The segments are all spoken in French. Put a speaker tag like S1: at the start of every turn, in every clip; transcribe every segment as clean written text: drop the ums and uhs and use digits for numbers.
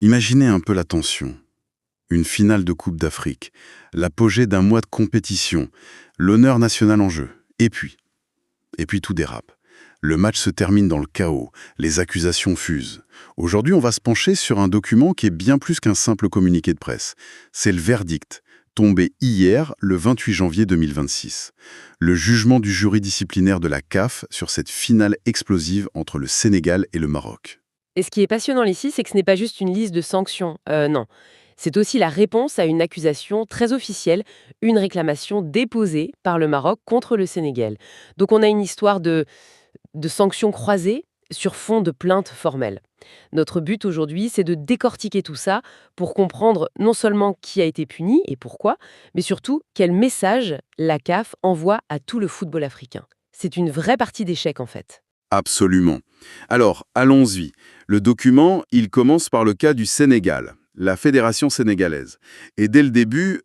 S1: Imaginez un peu la tension. Une finale de Coupe d'Afrique, l'apogée d'un mois de compétition, l'honneur national en jeu. Et puis tout dérape. Le match se termine dans le chaos, les accusations fusent. Aujourd'hui, on va se pencher sur un document qui est bien plus qu'un simple communiqué de presse. C'est le verdict, tombé hier, le 28 janvier 2026. Le jugement du jury disciplinaire de la CAF sur cette finale explosive entre le Sénégal et le Maroc.
S2: Et ce qui est passionnant ici, c'est que ce n'est pas juste une liste de sanctions. Non. C'est aussi la réponse à une accusation très officielle, une réclamation déposée par le Maroc contre le Sénégal. Donc on a une histoire de sanctions croisées sur fond de plaintes formelles. Notre but aujourd'hui, c'est de décortiquer tout ça pour comprendre non seulement qui a été puni et pourquoi, mais surtout quel message la CAF envoie à tout le football africain. C'est une vraie partie d'échec en fait.
S1: Absolument. Alors, allons-y. Le document, il commence par le cas du Sénégal, la fédération sénégalaise. Et dès le début,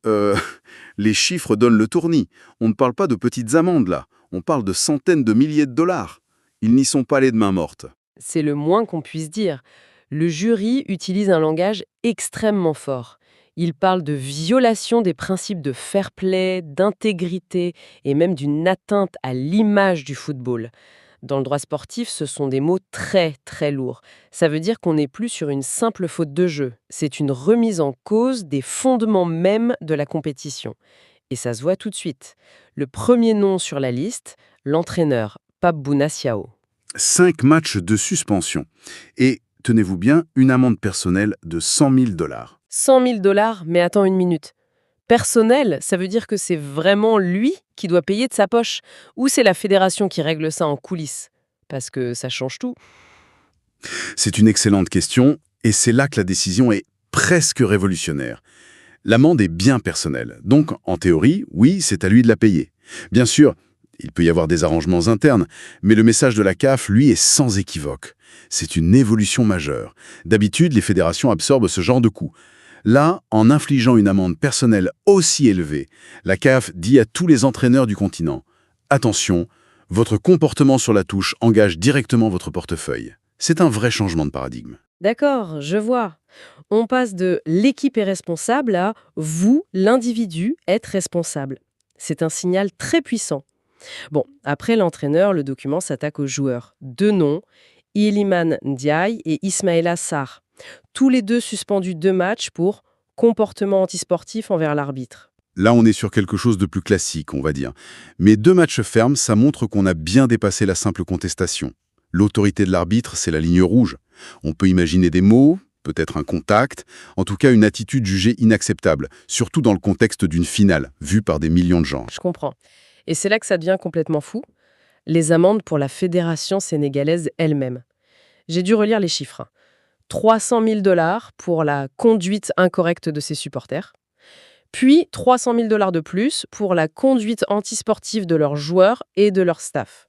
S1: les chiffres donnent le tournis. On ne parle pas de petites amendes là, on parle de centaines de milliers de dollars. Ils n'y sont pas allés de main morte.
S2: C'est le moins qu'on puisse dire. Le jury utilise un langage extrêmement fort. Il parle de violation des principes de fair play, d'intégrité et même d'une atteinte à l'image du football. Dans le droit sportif, ce sont des mots très très lourds. Ça veut dire qu'on n'est plus sur une simple faute de jeu. C'est une remise en cause des fondements mêmes de la compétition. Et ça se voit tout de suite. Le premier nom sur la liste, l'entraîneur Pape Bouna Siao.
S1: 5 matchs de suspension. Et, tenez-vous bien, une amende personnelle de 100 000 dollars.
S2: 100 000 dollars, mais attends une minute. Personnel, ça veut dire que c'est vraiment lui qui doit payer de sa poche ou c'est la fédération qui règle ça en coulisses? Parce que ça change tout.
S1: C'est une excellente question, et c'est là que la décision est presque révolutionnaire. L'amende est bien personnelle, donc en théorie, oui, c'est à lui de la payer. Bien sûr, il peut y avoir des arrangements internes, mais le message de la CAF, lui, est sans équivoque. C'est une évolution majeure. D'habitude, les fédérations absorbent ce genre de coûts. Là, en infligeant une amende personnelle aussi élevée, la CAF dit à tous les entraîneurs du continent « Attention, votre comportement sur la touche engage directement votre portefeuille ». C'est un vrai changement de paradigme.
S2: D'accord, je vois. On passe de l'équipe est responsable à vous, l'individu, êtes responsable. C'est un signal très puissant. Bon, après l'entraîneur, le document s'attaque aux joueurs. Deux noms, Iliman Ndiaye et Ismaïla Sarr. Tous les deux suspendus 2 matchs pour comportement antisportif envers l'arbitre.
S1: Là, on est sur quelque chose de plus classique, on va dire. Mais 2 matchs fermes, ça montre qu'on a bien dépassé la simple contestation. L'autorité de l'arbitre, c'est la ligne rouge. On peut imaginer des mots, peut-être un contact, en tout cas une attitude jugée inacceptable, surtout dans le contexte d'une finale, vue par des millions de gens.
S2: Je comprends. Et c'est là que ça devient complètement fou. Les amendes pour la fédération sénégalaise elle-même. J'ai dû relire les chiffres. 300 000 dollars pour la conduite incorrecte de ses supporters. Puis 300 000 dollars de plus pour la conduite antisportive de leurs joueurs et de leur staff.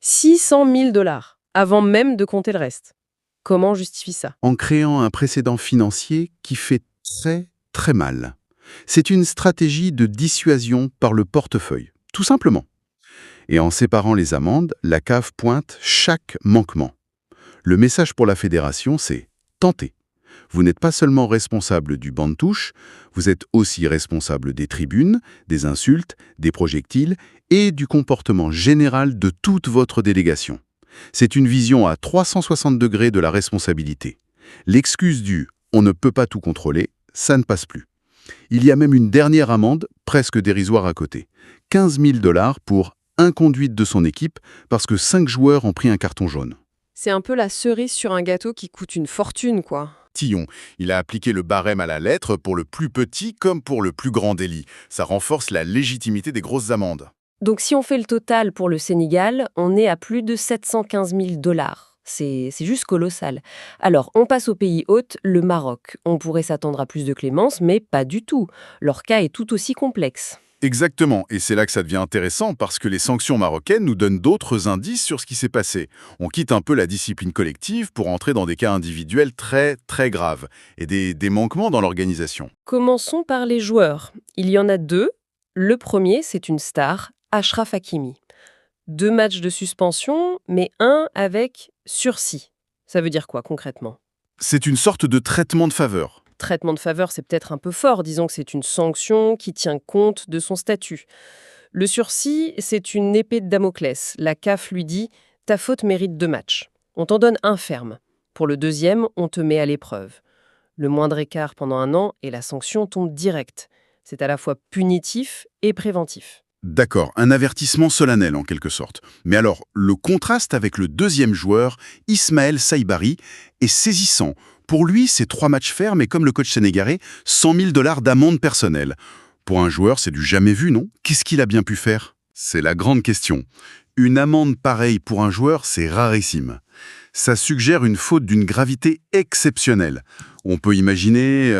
S2: 600 000 dollars, avant même de compter le reste. Comment on justifie ça?
S1: En créant un précédent financier qui fait très, très mal. C'est une stratégie de dissuasion par le portefeuille, tout simplement. Et en séparant les amendes, la CAF pointe chaque manquement. Le message pour la fédération, c'est « tentez ». Vous n'êtes pas seulement responsable du banc de touche, vous êtes aussi responsable des tribunes, des insultes, des projectiles et du comportement général de toute votre délégation. C'est une vision à 360 degrés de la responsabilité. L'excuse du « on ne peut pas tout contrôler », ça ne passe plus. Il y a même une dernière amende, presque dérisoire à côté. 15 000 dollars pour inconduite de son équipe parce que 5 joueurs ont pris un carton jaune.
S2: C'est un peu la cerise sur un gâteau qui coûte une fortune, quoi.
S1: Tillon, il a appliqué le barème à la lettre pour le plus petit comme pour le plus grand délit. Ça renforce la légitimité des grosses amendes.
S2: Donc si on fait le total pour le Sénégal, on est à plus de 715 000 dollars. C'est juste colossal. Alors, on passe au pays hôte, le Maroc. On pourrait s'attendre à plus de clémence, mais pas du tout. Leur cas est tout aussi complexe.
S1: Exactement, et c'est là que ça devient intéressant parce que les sanctions marocaines nous donnent d'autres indices sur ce qui s'est passé. On quitte un peu la discipline collective pour entrer dans des cas individuels très, très graves et des manquements dans l'organisation.
S2: Commençons par les joueurs. Il y en a 2. Le premier, c'est une star, Achraf Hakimi. 2 matchs de suspension, mais un avec sursis. Ça veut dire quoi concrètement?
S1: C'est une sorte de traitement de faveur.
S2: Traitement de faveur, c'est peut-être un peu fort. Disons que c'est une sanction qui tient compte de son statut. Le sursis, c'est une épée de Damoclès. La CAF lui dit « ta faute mérite 2 matchs. On t'en donne un ferme. Pour le deuxième, on te met à l'épreuve. » Le moindre écart pendant 1 an et la sanction tombe directe. C'est à la fois punitif et préventif.
S1: D'accord, un avertissement solennel en quelque sorte. Mais alors, le contraste avec le deuxième joueur, Ismaël Saibari, est saisissant. Pour lui, c'est 3 matchs fermes et comme le coach sénégalais, 100 000 $ d'amende personnelle. Pour un joueur, c'est du jamais vu, non? Qu'est-ce qu'il a bien pu faire? C'est la grande question. Une amende pareille pour un joueur, c'est rarissime. Ça suggère une faute d'une gravité exceptionnelle. On peut imaginer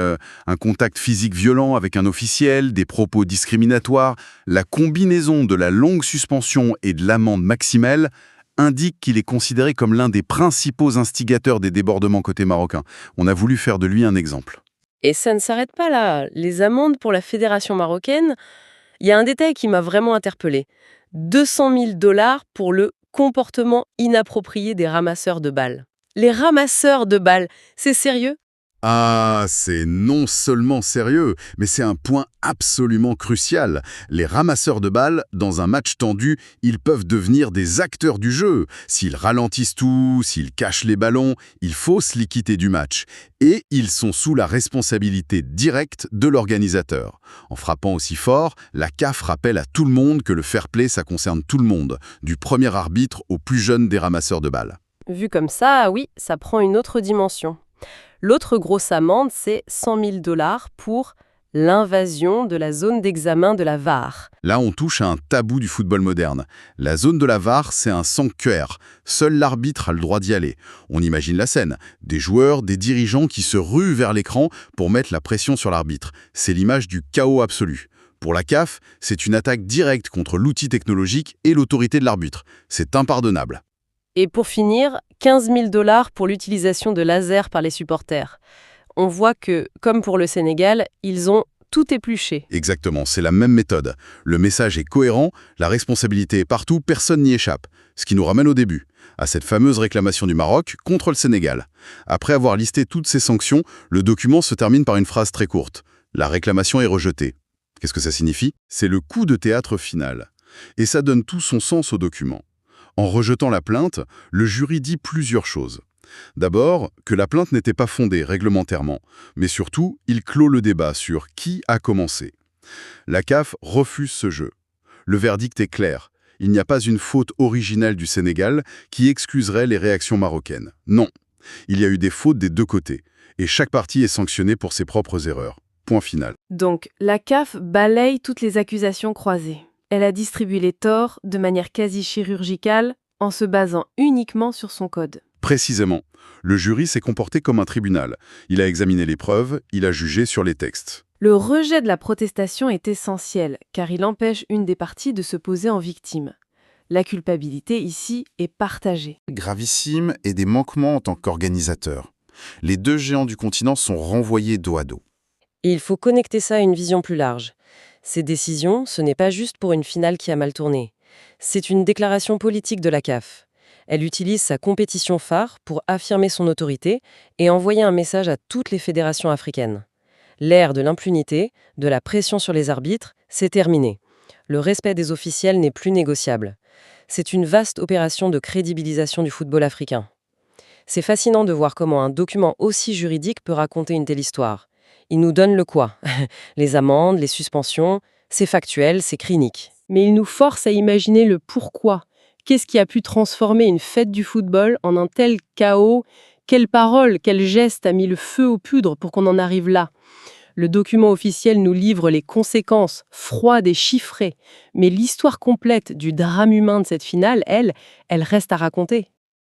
S1: un contact physique violent avec un officiel, des propos discriminatoires. La combinaison de la longue suspension et de l'amende maximale indique qu'il est considéré comme l'un des principaux instigateurs des débordements côté marocain. On a voulu faire de lui un exemple.
S2: Et ça ne s'arrête pas là. Les amendes pour la fédération marocaine, il y a un détail qui m'a vraiment interpellée. 200 000 $ pour le comportement inapproprié des ramasseurs de balles. Les ramasseurs de balles, c'est sérieux?
S1: Ah, c'est non seulement sérieux, mais c'est un point absolument crucial. Les ramasseurs de balles, dans un match tendu, ils peuvent devenir des acteurs du jeu. S'ils ralentissent tout, s'ils cachent les ballons, il faut se liquider du match. Et ils sont sous la responsabilité directe de l'organisateur. En frappant aussi fort, la CAF rappelle à tout le monde que le fair play, ça concerne tout le monde, du premier arbitre au plus jeune des ramasseurs de balles.
S2: Vu comme ça, oui, ça prend une autre dimension. L'autre grosse amende, c'est 100 000 $ pour l'invasion de la zone d'examen de la VAR.
S1: Là, on touche à un tabou du football moderne. La zone de la VAR, c'est un sanctuaire. Seul l'arbitre a le droit d'y aller. On imagine la scène. Des joueurs, des dirigeants qui se ruent vers l'écran pour mettre la pression sur l'arbitre. C'est l'image du chaos absolu. Pour la CAF, c'est une attaque directe contre l'outil technologique et l'autorité de l'arbitre. C'est impardonnable.
S2: Et pour finir, 15 000 $ pour l'utilisation de lasers par les supporters. On voit que, comme pour le Sénégal, ils ont tout épluché.
S1: Exactement, c'est la même méthode. Le message est cohérent, la responsabilité est partout, personne n'y échappe. Ce qui nous ramène au début, à cette fameuse réclamation du Maroc contre le Sénégal. Après avoir listé toutes ces sanctions, le document se termine par une phrase très courte. La réclamation est rejetée. Qu'est-ce que ça signifie? C'est le coup de théâtre final. Et ça donne tout son sens au document. En rejetant la plainte, le jury dit plusieurs choses. D'abord, que la plainte n'était pas fondée réglementairement, mais surtout, il clôt le débat sur qui a commencé. La CAF refuse ce jeu. Le verdict est clair. Il n'y a pas une faute originelle du Sénégal qui excuserait les réactions marocaines. Non. Il y a eu des fautes des deux côtés, et chaque partie est sanctionnée pour ses propres erreurs. Point final.
S2: Donc, la CAF balaye toutes les accusations croisées. Elle a distribué les torts de manière quasi chirurgicale en se basant uniquement sur son code.
S1: Précisément. Le jury s'est comporté comme un tribunal. Il a examiné les preuves, il a jugé sur les textes.
S2: Le rejet de la protestation est essentiel, car il empêche une des parties de se poser en victime. La culpabilité, ici, est partagée.
S3: Gravissime et des manquements en tant qu'organisateur. Les deux géants du continent sont renvoyés dos à dos.
S2: Et il faut connecter ça à une vision plus large. Ces décisions, ce n'est pas juste pour une finale qui a mal tourné. C'est une déclaration politique de la CAF. Elle utilise sa compétition phare pour affirmer son autorité et envoyer un message à toutes les fédérations africaines. L'ère de l'impunité, de la pression sur les arbitres, c'est terminé. Le respect des officiels n'est plus négociable. C'est une vaste opération de crédibilisation du football africain. C'est fascinant de voir comment un document aussi juridique peut raconter une telle histoire. Il nous donne le quoi. Les amendes, les suspensions, c'est factuel, c'est clinique. Mais il nous force à imaginer le pourquoi. Qu'est-ce qui a pu transformer une fête du football en un tel chaos? Quelle parole, quel geste a mis le feu aux poudres pour qu'on en arrive là? Le document officiel nous livre les conséquences, froides et chiffrées. Mais l'histoire complète du drame humain de cette finale, elle reste à raconter.